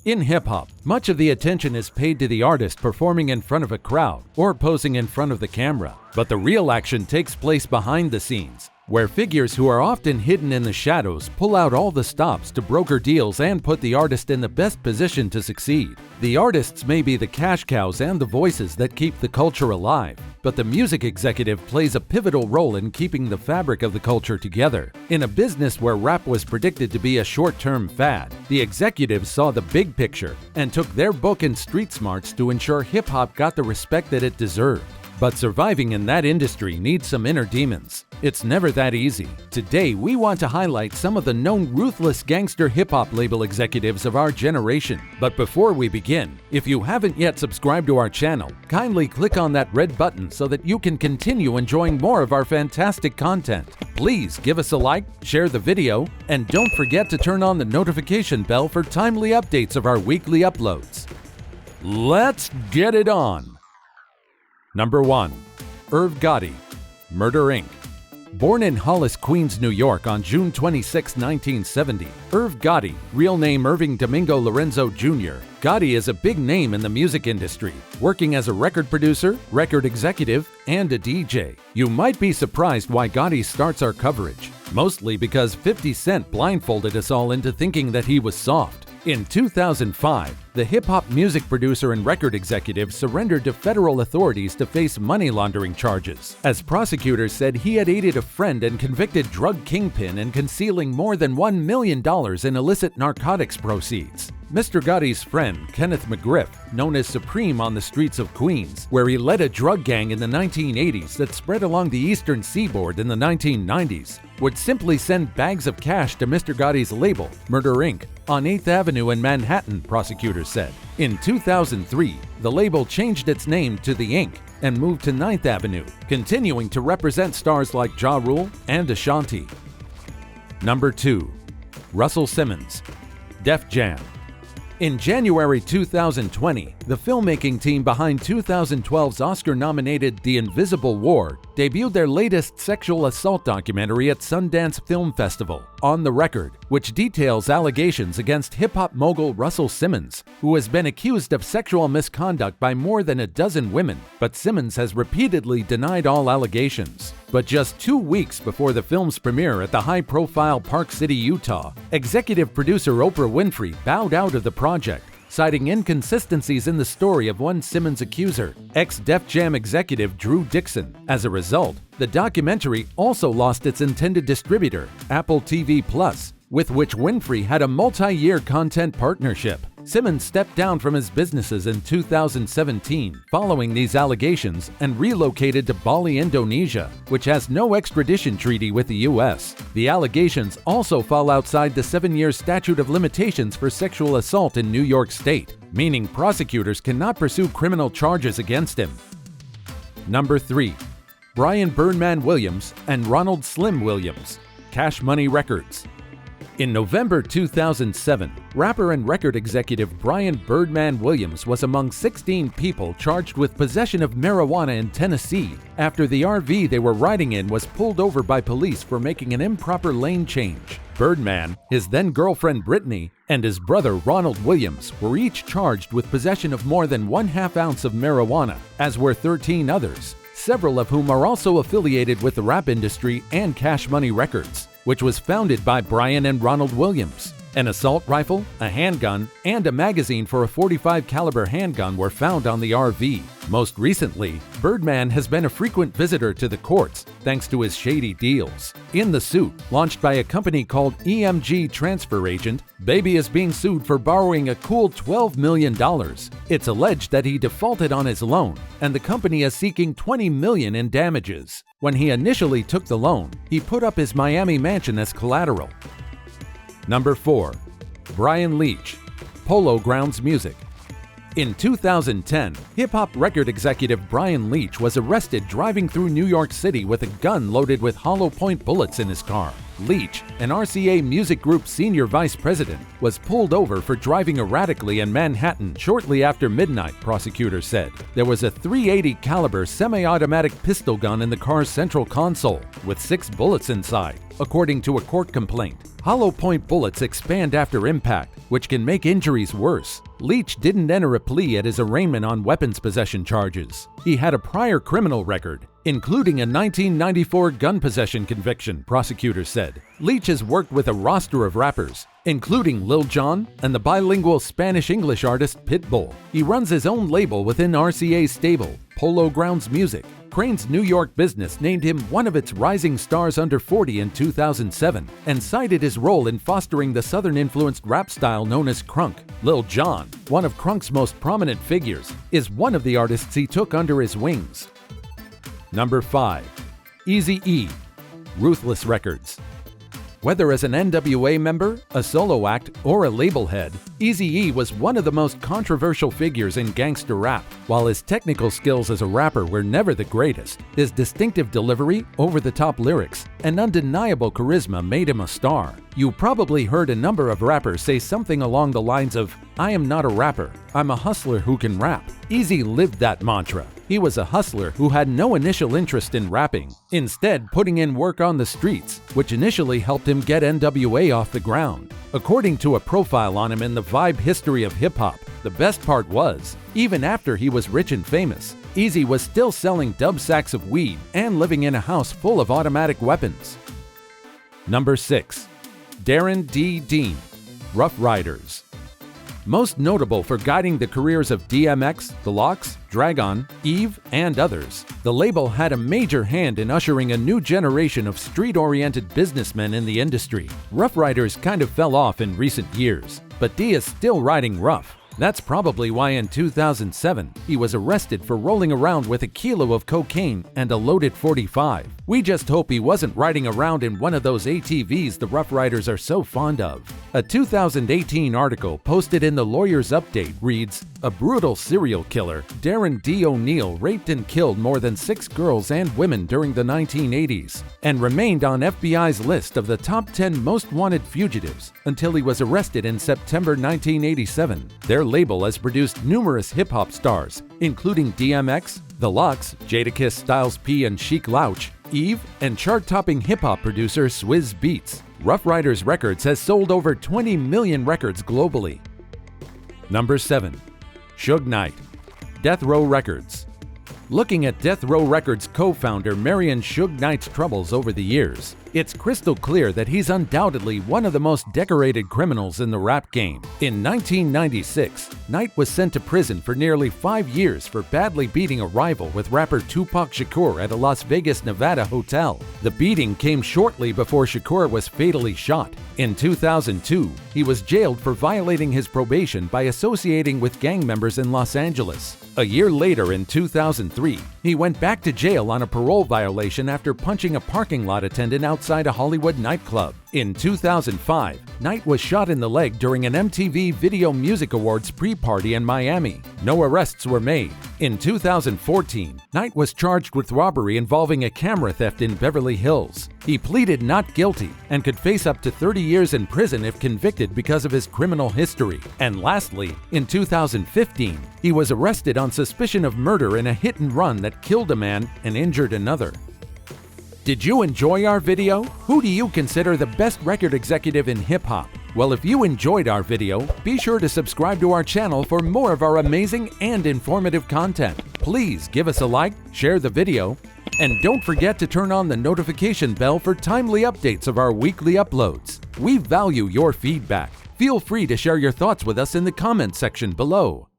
In hip-hop, much of the attention is paid to the artist performing in front of a crowd or posing in front of the camera. But the real action takes place behind the scenes, where figures who are often hidden in the shadows pull out all the stops to broker deals and put the artist in the best position to succeed. The artists may be the cash cows and the voices that keep the culture alive, but the music executive plays a pivotal role in keeping the fabric of the culture together. In a business where rap was predicted to be a short-term fad, the executives saw the big picture and took their book and street smarts to ensure hip-hop got the respect that it deserved. But surviving in that industry needs some inner demons. It's never that easy. Today, we want to highlight some of the known ruthless gangster hip-hop label executives of our generation. But before we begin, if you haven't yet subscribed to our channel, kindly click on that red button so that you can continue enjoying more of our fantastic content. Please give us a like, share the video, and don't forget to turn on the notification bell for timely updates of our weekly uploads. Let's get it on! Number 1. Irv Gotti, Murder Inc. Born in Hollis, Queens, New York on June 26, 1970, Irv Gotti, real name Irving Domingo Lorenzo Jr., Gotti is a big name in the music industry, working as a record producer, record executive, and a DJ. You might be surprised why Gotti starts our coverage, mostly because 50 Cent blindfolded us all into thinking that he was soft. In 2005, the hip-hop music producer and record executive surrendered to federal authorities to face money laundering charges, as prosecutors said he had aided a friend and convicted drug kingpin in concealing more than $1 million in illicit narcotics proceeds. Mr. Gotti's friend, Kenneth McGriff, known as Supreme on the streets of Queens, where he led a drug gang in the 1980s that spread along the eastern seaboard in the 1990s, would simply send bags of cash to Mr. Gotti's label, Murder Inc., on 8th Avenue in Manhattan, prosecutors said. In 2003, the label changed its name to The Inc. and moved to 9th Avenue, continuing to represent stars like Ja Rule and Ashanti. Number 2. Russell Simmons, Def Jam. In January 2020, the filmmaking team behind 2012's Oscar-nominated The Invisible War debuted their latest sexual assault documentary at Sundance Film Festival, On the Record, which details allegations against hip-hop mogul Russell Simmons, who has been accused of sexual misconduct by more than a dozen women, but Simmons has repeatedly denied all allegations. But just 2 weeks before the film's premiere at the high-profile Park City, Utah, executive producer Oprah Winfrey bowed out of the project, citing inconsistencies in the story of one Simmons accuser, ex-Def Jam executive Drew Dixon. As a result, the documentary also lost its intended distributor, Apple TV+, with which Winfrey had a multi-year content partnership. Simmons stepped down from his businesses in 2017 following these allegations and relocated to Bali, Indonesia, which has no extradition treaty with the U.S. The allegations also fall outside the 7-year statute of limitations for sexual assault in New York State, meaning prosecutors cannot pursue criminal charges against him. Number 3. Brian Birdman Williams and Ronald Slim Williams, Cash Money Records. In November 2007, rapper and record executive Brian Birdman Williams was among 16 people charged with possession of marijuana in Tennessee after the RV they were riding in was pulled over by police for making an improper lane change. Birdman, his then-girlfriend Brittany, and his brother Ronald Williams were each charged with possession of more than 1/2 ounce of marijuana, as were 13 others, several of whom are also affiliated with the rap industry and Cash Money Records, which was founded by Brian and Ronald Williams. An assault rifle, a handgun, and a magazine for a .45 caliber handgun were found on the RV. Most recently, Birdman has been a frequent visitor to the courts thanks to his shady deals. In the suit, launched by a company called EMG Transfer Agent, Baby is being sued for borrowing a cool $12 million. It's alleged that he defaulted on his loan, and the company is seeking $20 million in damages. When he initially took the loan, he put up his Miami mansion as collateral. Number 4. Brian Leech, Polo Grounds Music. In 2010, hip-hop record executive Brian Leech was arrested driving through New York City with a gun loaded with hollow point bullets in his car. Leech, an RCA Music Group senior vice president, was pulled over for driving erratically in Manhattan shortly after midnight, prosecutors said. There was a .380 caliber semi-automatic pistol gun in the car's central console, with 6 bullets inside, according to a court complaint. Hollow point bullets expand after impact, which can make injuries worse. Leech didn't enter a plea at his arraignment on weapons possession charges. He had a prior criminal record, including a 1994 gun possession conviction, prosecutors said. Leech has worked with a roster of rappers, including Lil Jon and the bilingual Spanish-English artist Pitbull. He runs his own label within RCA's stable, Polo Grounds Music. Crane's New York business named him one of its rising stars under 40 in 2007 and cited his role in fostering the southern-influenced rap style known as crunk. Lil Jon, one of Crunk's most prominent figures, is one of the artists he took under his wings. Number 5. Eazy-E, Ruthless Records. Whether as an NWA member, a solo act, or a label head, Eazy-E was one of the most controversial figures in gangster rap. While his technical skills as a rapper were never the greatest, his distinctive delivery, over-the-top lyrics, and undeniable charisma made him a star. You probably heard a number of rappers say something along the lines of, "I am not a rapper, I'm a hustler who can rap." Eazy lived that mantra. He was a hustler who had no initial interest in rapping, instead putting in work on the streets, which initially helped him get NWA off the ground. According to a profile on him in the Vibe History of Hip-Hop, the best part was, even after he was rich and famous, Eazy was still selling dub sacks of weed and living in a house full of automatic weapons. Number 6. Darin D Dean, Rough Riders. Most notable for guiding the careers of DMX, The Lox, Dragon, Eve, and others, the label had a major hand in ushering a new generation of street-oriented businessmen in the industry. Rough Riders kind of fell off in recent years, but D is still riding rough. That's probably why in 2007, he was arrested for rolling around with a kilo of cocaine and a loaded .45. We just hope he wasn't riding around in one of those ATVs the Rough Riders are so fond of. A 2018 article posted in the Lawyer's Update reads, "A brutal serial killer, Darin D. O'Neil raped and killed more than 6 girls and women during the 1980s and remained on FBI's list of the top 10 most wanted fugitives until he was arrested in September 1987. Their label has produced numerous hip-hop stars, including DMX, The Lox, Jadakiss, Styles P, and Chic Louch, Eve, and chart-topping hip-hop producer Swizz Beatz. Rough Riders Records has sold over 20 million records globally. Number 7. Suge Knight, Death Row Records. Looking at Death Row Records co-founder Marion Suge Knight's troubles over the years, it's crystal clear that he's undoubtedly one of the most decorated criminals in the rap game. In 1996, Knight was sent to prison for nearly 5 years for badly beating a rival with rapper Tupac Shakur at a Las Vegas, Nevada hotel. The beating came shortly before Shakur was fatally shot. In 2002, he was jailed for violating his probation by associating with gang members in Los Angeles. A year later, in 2003, he went back to jail on a parole violation after punching a parking lot attendant outside a Hollywood nightclub. In 2005, Knight was shot in the leg during an MTV Video Music Awards pre-party in Miami. No arrests were made. In 2014, Knight was charged with robbery involving a camera theft in Beverly Hills. He pleaded not guilty and could face up to 30 years in prison if convicted because of his criminal history. And lastly, in 2015, he was arrested on suspicion of murder in a hit-and-run that killed a man and injured another. Did you enjoy our video? Who do you consider the best record executive in hip-hop? Well, if you enjoyed our video, be sure to subscribe to our channel for more of our amazing and informative content. Please give us a like, share the video, and don't forget to turn on the notification bell for timely updates of our weekly uploads. We value your feedback. Feel free to share your thoughts with us in the comment section below.